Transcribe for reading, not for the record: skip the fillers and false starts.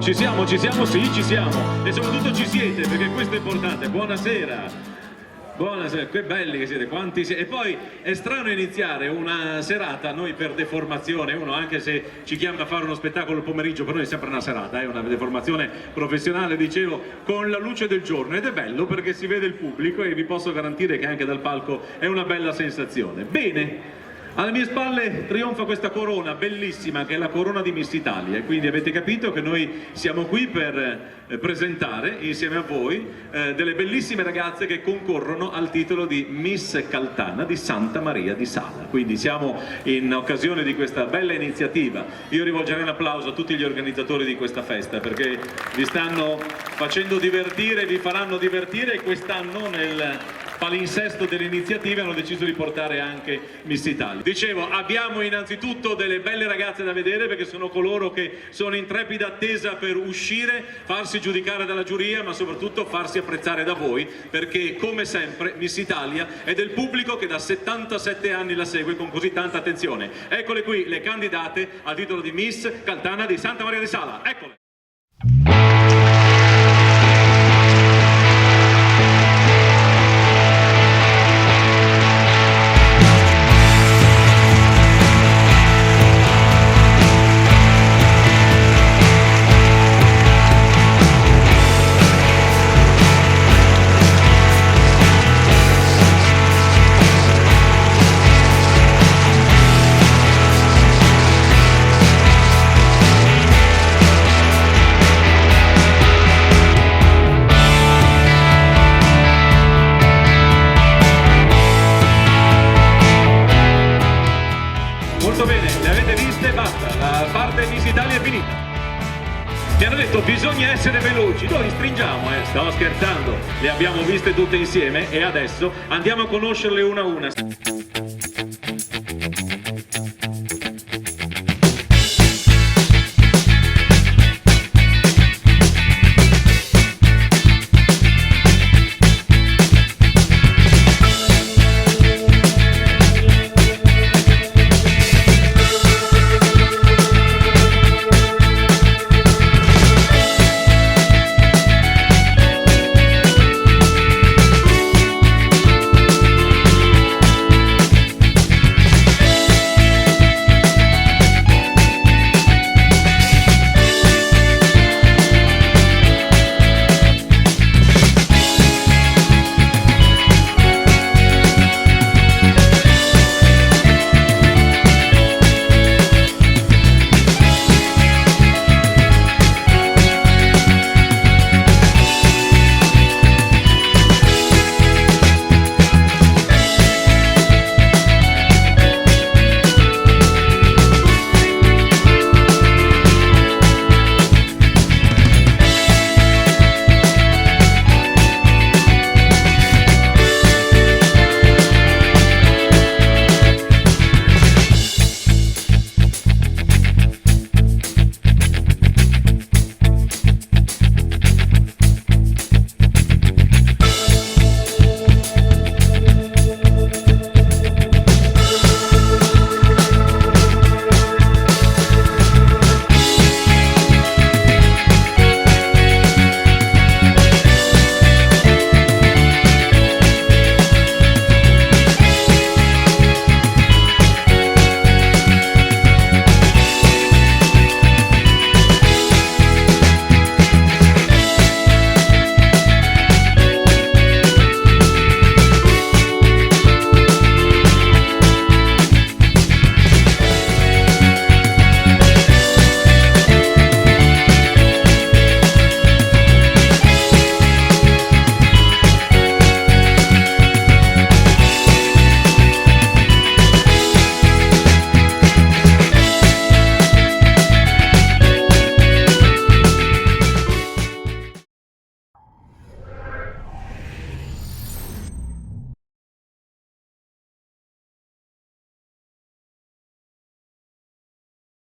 sì, ci siamo. E soprattutto ci siete, perché questo è importante. Buonasera. Buonasera, che belli che siete, quanti siete. E poi è strano iniziare una serata, noi per deformazione, uno anche se ci chiama a fare uno spettacolo il pomeriggio, per noi è sempre una serata, è una deformazione professionale, dicevo, con la luce del giorno, ed è bello perché si vede il pubblico e vi posso garantire che anche dal palco è una bella sensazione. Bene. Alle mie spalle trionfa questa corona bellissima che è la corona di Miss Italia, e quindi avete capito che noi siamo qui per presentare insieme a voi delle bellissime ragazze che concorrono al titolo di Miss Caltana di Santa Maria di Sala. Quindi siamo in occasione di questa bella iniziativa. Io rivolgerei un applauso a tutti gli organizzatori di questa festa perché vi stanno facendo divertire, vi faranno divertire, e quest'anno nel palinsesto delle iniziative hanno deciso di portare anche Miss Italia. Dicevo, abbiamo innanzitutto delle belle ragazze da vedere perché sono coloro che sono in trepida attesa per uscire, farsi giudicare dalla giuria, ma soprattutto farsi apprezzare da voi, perché come sempre Miss Italia è del pubblico che da 77 anni la segue con così tanta attenzione. Eccole qui le candidate al titolo di Miss Caltana di Santa Maria di Sala. Eccole! Molto bene, le avete viste? Basta, la parte Miss Italia è finita. Mi hanno detto bisogna essere veloci, noi stringiamo, stavo scherzando, le abbiamo viste tutte insieme e adesso andiamo a conoscerle una a una.